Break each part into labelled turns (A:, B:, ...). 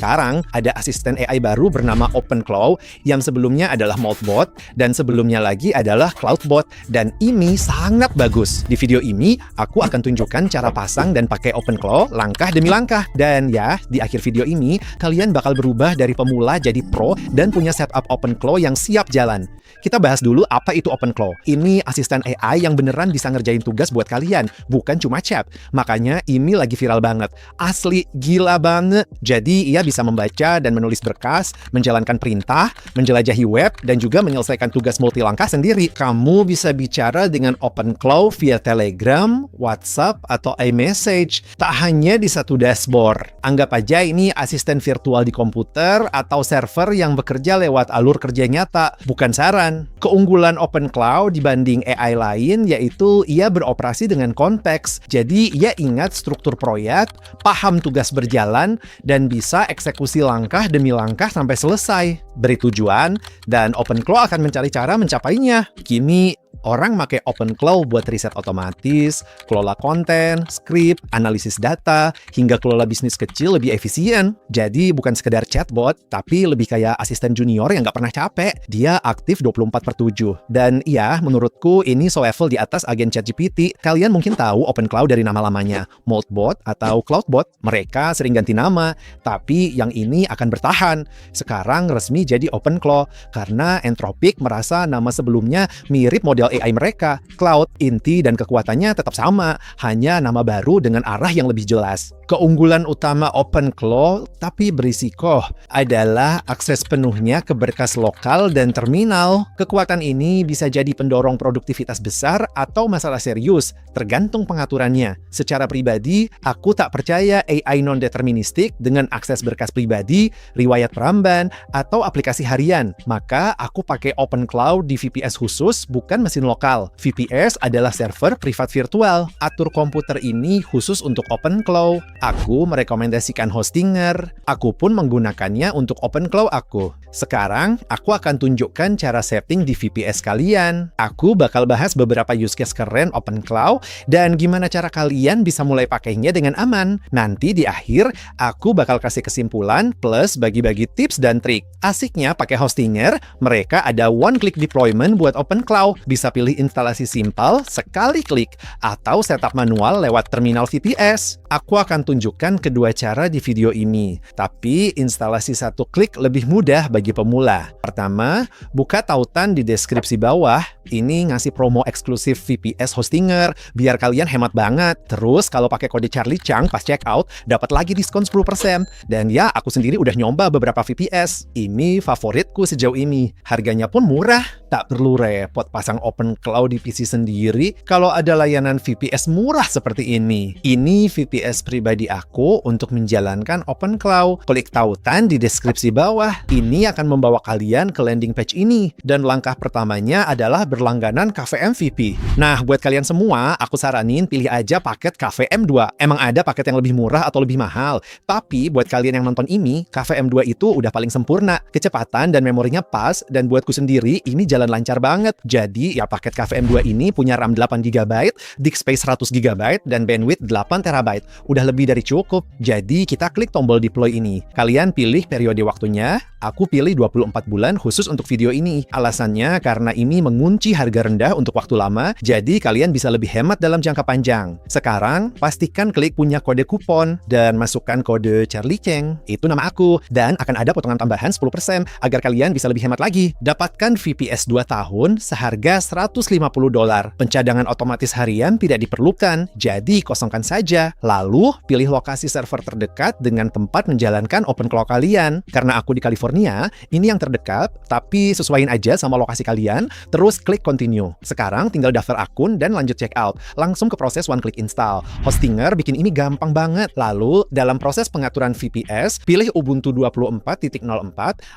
A: Sekarang ada asisten AI baru bernama OpenClaw yang sebelumnya adalah Moltbot dan sebelumnya lagi adalah Cloudbot, dan ini sangat bagus. Di video ini aku akan tunjukkan cara pasang dan pakai OpenClaw langkah demi langkah. Dan ya, di akhir video ini kalian bakal berubah dari pemula jadi pro dan punya setup OpenClaw yang siap jalan. Kita bahas dulu apa itu OpenClaw. Ini asisten AI yang beneran bisa ngerjain tugas buat kalian, bukan cuma chat. Makanya ini lagi viral banget. Asli gila banget. Jadi ia bisa membaca dan menulis berkas, menjalankan perintah, menjelajahi web, dan juga menyelesaikan tugas multi langkah sendiri. Kamu bisa bicara dengan OpenClaw via Telegram, WhatsApp, atau iMessage. Tak hanya di satu dashboard. Anggap aja ini asisten virtual di komputer atau server yang bekerja lewat alur kerja nyata, bukan saran. Keunggulan OpenClaw dibanding AI lain yaitu ia beroperasi dengan konteks. Jadi ia ingat struktur proyek, paham tugas berjalan, dan bisa eksekusi langkah demi langkah sampai selesai. Beri tujuan, dan OpenClaw akan mencari cara mencapainya. Kini orang pakai OpenClaw buat riset otomatis, kelola konten, skrip, analisis data, hingga kelola bisnis kecil lebih efisien. Jadi bukan sekedar chatbot, tapi lebih kayak asisten junior yang nggak pernah capek. Dia aktif 24/7. Dan iya, menurutku ini selevel di atas agen ChatGPT. Kalian mungkin tahu OpenClaw dari nama lamanya, Moltbot atau Cloudbot. Mereka sering ganti nama, tapi yang ini akan bertahan. Sekarang resmi jadi OpenClaw, karena Anthropic merasa nama sebelumnya mirip model AI mereka. Cloud, inti dan kekuatannya tetap sama, hanya nama baru dengan arah yang lebih jelas. Keunggulan utama OpenClaw, tapi berisiko, adalah akses penuhnya ke berkas lokal dan terminal. Kekuatan ini bisa jadi pendorong produktivitas besar atau masalah serius, tergantung pengaturannya. Secara pribadi, aku tak percaya AI non-deterministik dengan akses berkas pribadi, riwayat peramban, atau aplikasi harian. Maka aku pakai OpenClaw di VPS khusus, bukan mesin lokal. VPS adalah server privat virtual. Atur komputer ini khusus untuk OpenClaw. Aku merekomendasikan Hostinger. Aku pun menggunakannya untuk OpenClaw aku. Sekarang, aku akan tunjukkan cara setting di VPS kalian. Aku bakal bahas beberapa use case keren OpenClaw dan gimana cara kalian bisa mulai pakainya dengan aman. Nanti di akhir, aku bakal kasih kesimpulan plus bagi-bagi tips dan trik. Asiknya pakai Hostinger, mereka ada one-click deployment buat OpenClaw. Bisa pilih instalasi simpel, sekali klik, atau setup manual lewat terminal VPS. Aku akan tunjukkan kedua cara di video ini, tapi instalasi satu klik lebih mudah bagi pemula. Pertama, buka tautan di deskripsi bawah. Ini ngasih promo eksklusif VPS Hostinger, biar kalian hemat banget. Terus kalau pakai kode Charlie Chang pas checkout, dapat lagi diskon 10%. Dan ya, aku sendiri udah nyoba beberapa VPS. Ini favoritku sejauh ini. Harganya pun murah. Tak perlu repot pasang OpenClaw di PC sendiri kalau ada layanan VPS murah seperti ini. Ini VPS pribadi aku untuk menjalankan OpenClaw. Klik tautan di deskripsi bawah. Ini akan membawa kalian ke landing page ini. Dan langkah pertamanya adalah berlangganan KVM-VP. Nah, buat kalian semua, aku saranin pilih aja paket KVM2. Emang ada paket yang lebih murah atau lebih mahal. Tapi buat kalian yang nonton ini, KVM2 itu udah paling sempurna. Kecepatan dan memorinya pas, dan buatku sendiri, ini jalan lancar banget. Jadi, ya paket KVM2 ini punya RAM 8GB, disk space 100GB, dan bandwidth 8TB. Udah lebih dari cukup. Jadi, kita klik tombol deploy ini. Kalian pilih periode waktunya. Aku pilih 24 bulan khusus untuk video ini. Alasannya karena ini mengunci harga rendah untuk waktu lama, jadi kalian bisa lebih hemat dalam jangka panjang. Sekarang, pastikan klik punya kode kupon dan masukkan kode Charlie Cheng. Itu nama aku. Dan akan ada potongan tambahan 10% agar kalian bisa lebih hemat lagi. Dapatkan VPS 2 tahun seharga $150. Pencadangan otomatis harian tidak diperlukan, jadi kosongkan saja. Lalu, pilih lokasi server terdekat dengan tempat menjalankan OpenClaw kalian. Karena aku di California, ini yang terdekat, tapi sesuaiin aja sama lokasi kalian, terus klik continue. Sekarang tinggal daftar akun dan lanjut checkout. Langsung ke proses one click install. Hostinger bikin ini gampang banget. Lalu, dalam proses pengaturan VPS, pilih Ubuntu 24.04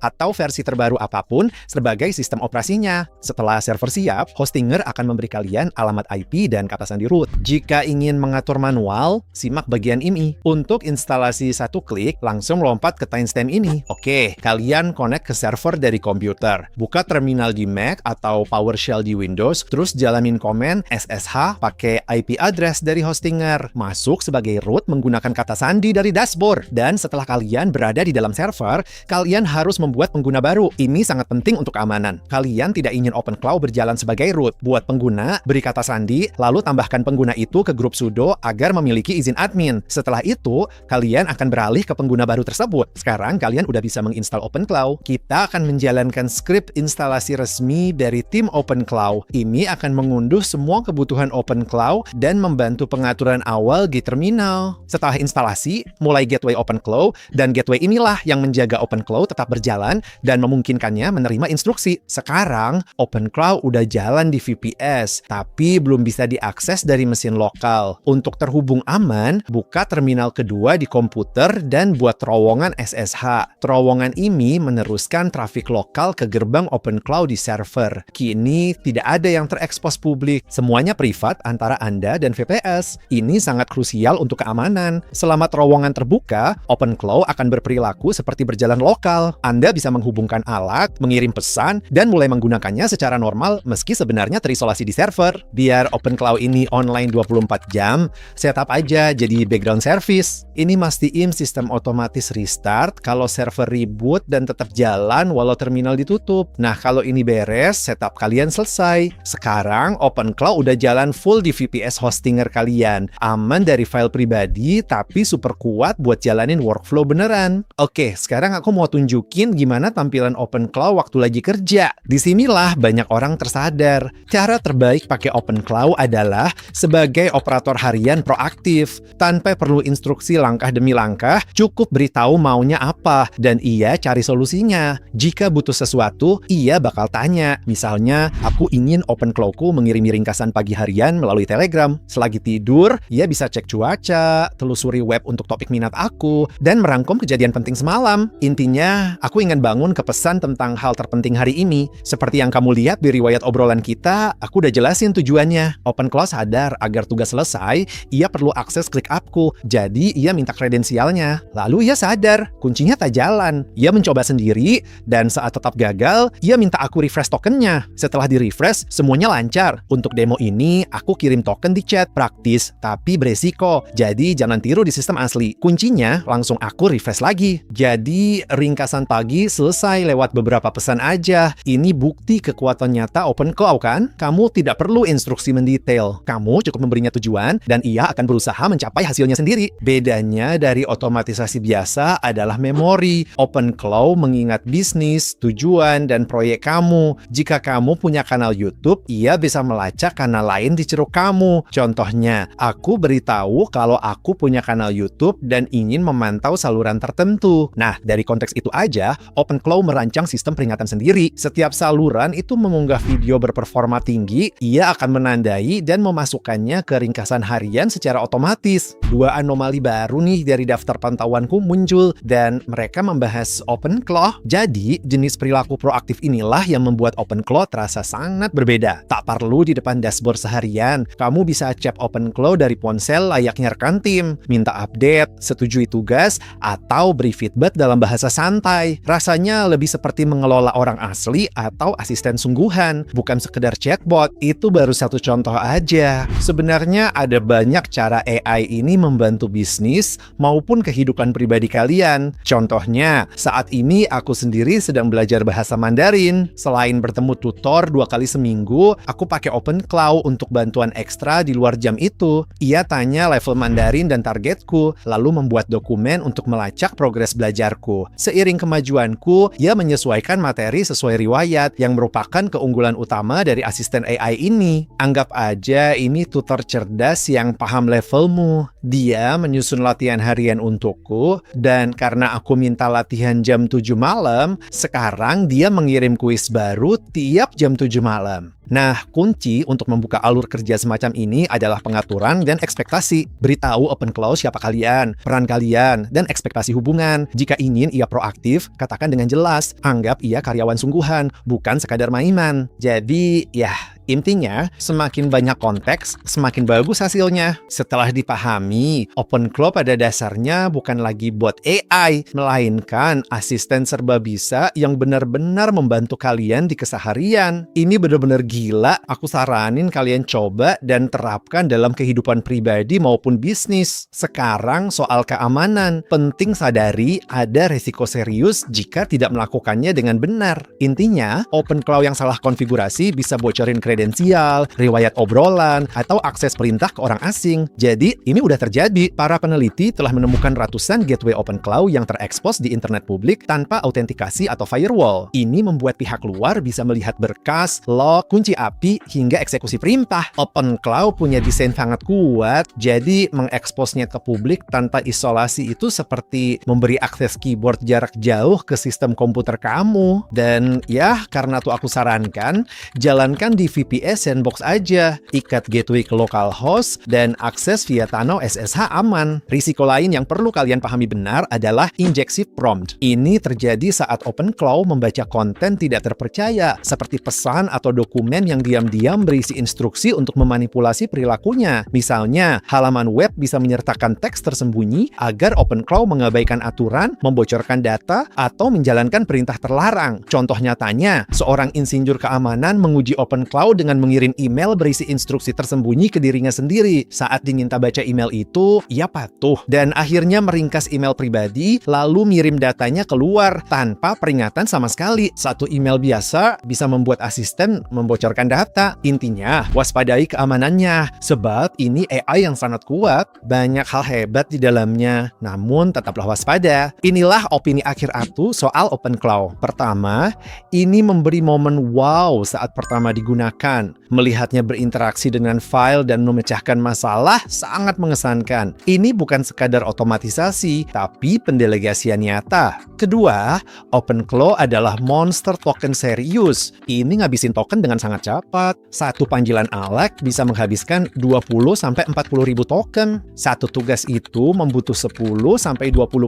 A: atau versi terbaru apapun sebagai sistem operasinya. Setelah server siap, Hostinger akan memberi kalian alamat IP dan kata sandi root. Jika ingin mengatur manual, simak bagian ini. Untuk instalasi satu klik, langsung lompat ke timestamp ini. Oke, kalian connect ke server dari komputer. Buka terminal di Mac atau PowerShell di Windows, terus jalanin command SSH pakai IP address dari hostinger. Masuk sebagai root menggunakan kata sandi dari dashboard. Dan setelah kalian berada di dalam server, kalian harus membuat pengguna baru. Ini sangat penting untuk keamanan. Kalian tidak ingin OpenClaw berjalan sebagai root. Buat pengguna, beri kata sandi, lalu tambahkan pengguna itu ke grup sudo agar memiliki izin admin. Setelah itu, kalian akan beralih ke pengguna baru tersebut. Sekarang kalian udah bisa menginstal OpenClaw. Kita akan menjalankan skrip instalasi resmi dari tim OpenClaw. Ini akan mengunduh semua kebutuhan OpenClaw dan membantu pengaturan awal di terminal. Setelah instalasi, mulai gateway OpenClaw, dan gateway inilah yang menjaga OpenClaw tetap berjalan dan memungkinkannya menerima instruksi. Sekarang, OpenClaw udah jalan di VPS, tapi belum bisa diakses dari mesin lokal. Untuk terhubung aman, buka terminal kedua di komputer dan buat terowongan SSH. Terowongan ini meneruskan trafik lokal ke gerbang OpenClaw di server. Kini tidak ada yang terekspos publik. Semuanya privat antara Anda dan VPS. Ini sangat krusial untuk keamanan. Selama terowongan terbuka, OpenClaw akan berperilaku seperti berjalan lokal. Anda bisa menghubungkan alat, mengirim pesan, dan mulai menggunakannya secara normal meski sebenarnya terisolasi di server. Biar OpenClaw ini online 24 jam, setup aja jadi background service. Ini mastiin sistem otomatis restart kalau server reboot dan tetap jalan walau terminal ditutup. Nah, kalau ini beres, setup kalian selesai. Sekarang OpenClaw udah jalan full di VPS hostinger kalian. Aman dari file pribadi, tapi super kuat buat jalanin workflow beneran. Oke, sekarang aku mau tunjukin gimana tampilan OpenClaw waktu lagi kerja. Disinilah banyak orang tersadar. Cara terbaik pakai OpenClaw adalah sebagai operator harian proaktif. Tanpa perlu instruksi langkah demi langkah, cukup beritahu maunya apa, dan ia cari solusinya. Jika butuh sesuatu, ia bakal tanya. Misalnya, aku ingin OpenClaw-ku mengirimi ringkasan pagi harian melalui Telegram. Selagi tidur, ia bisa cek cuaca, telusuri web untuk topik minat aku, dan merangkum kejadian penting semalam. Intinya, aku ingin bangun ke pesan tentang hal terpenting hari ini. Seperti yang kamu lihat di riwayat obrolan kita, aku udah jelasin tujuannya. OpenClaw sadar agar tugas selesai, ia perlu akses ClickUp-ku. Jadi, ia minta kredensialnya. Lalu ia sadar, kuncinya tak jalan. Ia mencoba sendiri, dan saat tetap gagal, ia minta aku refresh tokennya. Setelah di-refresh, semuanya lancar. Untuk demo ini, aku kirim token di chat. Praktis, tapi beresiko. Jadi, jangan tiru di sistem asli. Kuncinya, langsung aku refresh lagi. Jadi, ringkasan pagi selesai lewat beberapa pesan aja. Ini bukti kekuatan nyata OpenClaw kan? Kamu tidak perlu instruksi mendetail. Kamu cukup memberinya tujuan, dan ia akan berusaha mencapai hasilnya sendiri. Bedanya dari otomatisasi biasa adalah memori. OpenClaw mengingat bisnis, tujuan, dan proyek kamu. Jika kamu punya kanal YouTube, ia bisa melacak kanal lain di ceruk kamu. Contohnya, aku beritahu kalau aku punya kanal YouTube dan ingin memantau saluran tertentu. Nah, dari konteks itu aja, OpenClaw merancang sistem peringatan sendiri. Setiap saluran itu mengunggah video berperforma tinggi, ia akan menandai dan memasukkannya ke ringkasan harian secara otomatis. Dua anomali baru nih dari daftar pantauanku muncul, dan mereka membahas OpenClaw. Jadi, jenis perilaku proaktif inilah yang membuat OpenClaw terasa sangat berbeda. Tak perlu di depan dashboard seharian, kamu bisa chat OpenClaw dari ponsel layaknya rekan tim, minta update, setujui tugas, atau beri feedback dalam bahasa santai. Rasanya lebih seperti mengelola orang asli atau asisten sungguhan, bukan sekedar chatbot. Itu baru satu contoh aja. Sebenarnya ada banyak cara AI ini membantu bisnis maupun kehidupan pribadi kalian. Contohnya, saat ini aku sendiri sedang belajar bahasa Mandarin. Selain bertemu tutor 2 kali seminggu, aku pakai OpenClaw untuk bantuan ekstra di luar jam itu. Ia tanya level Mandarin dan targetku, lalu membuat dokumen untuk melacak progres belajarku. Seiring kemajuanku, ia menyesuaikan materi sesuai riwayat yang merupakan keunggulan utama dari asisten AI ini. Anggap aja ini tutor cerdas yang paham levelmu. Dia menyusun latihan harian untukku, dan karena aku minta latihan jam 7 malam, sekarang dia mengirim kuis baru tiap jam 7 malam. Nah, kunci untuk membuka alur kerja semacam ini adalah pengaturan dan ekspektasi. Beritahu OpenClaw siapa kalian, peran kalian, dan ekspektasi hubungan. Jika ingin ia proaktif, katakan dengan jelas, anggap ia karyawan sungguhan, bukan sekadar mainan. Jadi, ya, intinya, semakin banyak konteks, semakin bagus hasilnya. Setelah dipahami, OpenClaw pada dasarnya bukan lagi bot AI, melainkan asisten serba bisa yang benar-benar membantu kalian di keseharian. Ini benar-benar gila, aku saranin kalian coba dan terapkan dalam kehidupan pribadi maupun bisnis. Sekarang soal keamanan, penting sadari ada resiko serius jika tidak melakukannya dengan benar. Intinya, OpenClaw yang salah konfigurasi bisa bocorin kredensial, riwayat obrolan, atau akses perintah ke orang asing. Jadi, ini udah terjadi. Para peneliti telah menemukan ratusan gateway OpenClaw yang terekspos di internet publik tanpa autentikasi atau firewall. Ini membuat pihak luar bisa melihat berkas, log, kunci API, hingga eksekusi perintah. OpenClaw punya desain sangat kuat, jadi mengeksposnya ke publik tanpa isolasi itu seperti memberi akses keyboard jarak jauh ke sistem komputer kamu. Dan ya, karena tuh aku sarankan, jalankan di VPS Sandbox aja, ikat gateway ke localhost, dan akses via tunnel SSH aman. Risiko lain yang perlu kalian pahami benar adalah injective prompt. Ini terjadi saat OpenClaw membaca konten tidak terpercaya, seperti pesan atau dokumen yang diam-diam berisi instruksi untuk memanipulasi perilakunya. Misalnya, halaman web bisa menyertakan teks tersembunyi agar OpenClaw mengabaikan aturan, membocorkan data, atau menjalankan perintah terlarang. Contoh nyatanya, seorang insinyur keamanan menguji OpenClaw dengan mengirim email berisi instruksi tersembunyi ke dirinya sendiri. Saat diminta baca email itu, ia patuh dan akhirnya meringkas email pribadi lalu mirim datanya keluar tanpa peringatan sama sekali. Satu email biasa bisa membuat asisten membocorkan data. Intinya, waspadai keamanannya sebab ini AI yang sangat kuat. Banyak hal hebat di dalamnya, namun tetaplah waspada. Inilah opini akhir aku soal OpenClaw. Pertama, ini memberi momen wow saat pertama digunakan. Melihatnya berinteraksi dengan file dan memecahkan masalah sangat mengesankan. Ini bukan sekadar otomatisasi, tapi pendelegasian nyata. Kedua, OpenClaw adalah monster token serius. Ini ngabisin token dengan sangat cepat. Satu panggilan Alex bisa menghabiskan 20-40 ribu token. Satu tugas itu membutuh 10-20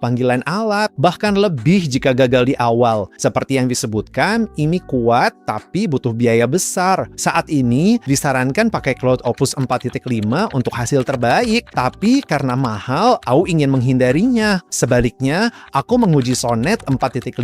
A: panggilan alat, bahkan lebih jika gagal di awal. Seperti yang disebutkan, ini kuat tapi butuh biaya besar. Saat ini disarankan pakai Cloud Opus 4.5 untuk hasil terbaik, tapi karena mahal, aku ingin menghindarinya. Sebaliknya, aku menguji Sonnet 4.5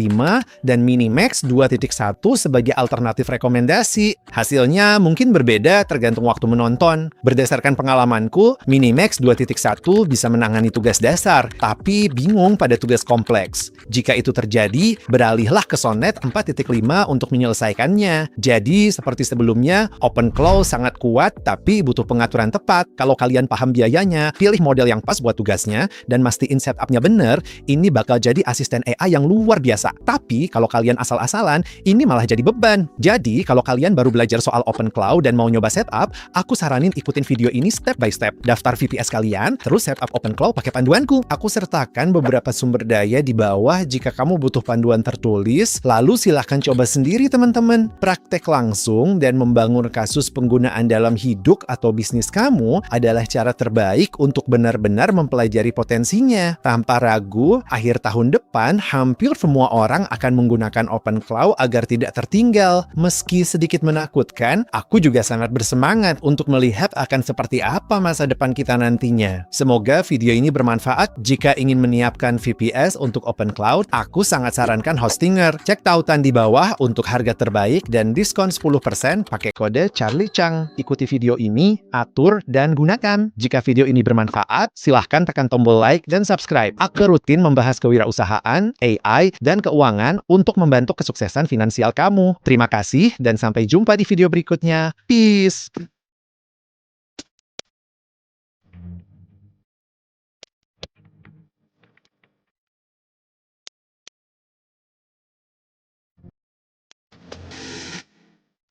A: dan Minimax 2.1 sebagai alternatif rekomendasi. Hasilnya mungkin berbeda tergantung waktu menonton. Berdasarkan pengalamanku, Minimax 2.1 bisa menangani tugas dasar, tapi bingung pada tugas kompleks. Jika itu terjadi, beralihlah ke Sonnet 4.5 untuk menyelesaikannya. Jadi, seperti sebelumnya, OpenClaw sangat kuat, tapi butuh pengaturan tepat. Kalau kalian paham biayanya, pilih model yang pas buat tugasnya, dan mastiin setup-nya bener, ini bakal jadi asisten AI yang luar biasa. Tapi, kalau kalian asal-asalan, ini malah jadi beban. Jadi, kalau kalian baru belajar soal OpenClaw dan mau nyoba setup, aku saranin ikutin video ini step by step. Daftar VPS kalian, terus setup OpenClaw pakai panduanku. Aku sertakan beberapa sumber daya di bawah jika kamu butuh panduan tertulis, lalu silahkan coba sendiri teman-teman. Praktek langsung dan membangun kasus penggunaan dalam hidup atau bisnis kamu adalah cara terbaik untuk benar-benar mempelajari potensinya. Tanpa ragu, akhir tahun depan hampir semua orang akan menggunakan OpenClaw agar tidak tertinggal. Meski sedikit menakutkan, aku juga sangat bersemangat untuk melihat akan seperti apa masa depan kita nantinya. Semoga video ini bermanfaat. Jika ingin menyiapkan VPS untuk OpenClaw, aku sangat sarankan Hostinger. Cek tautan di bawah untuk harga terbaik dan diskon 10% pakai kode Charlie Chang. Ikuti video ini, atur, dan gunakan. Jika video ini bermanfaat, silahkan tekan tombol like dan subscribe. Aku rutin membahas kewirausahaan, AI, dan keuangan untuk membantu kesuksesan finansial kamu. Terima kasih dan sampai jumpa di video berikutnya. Peace!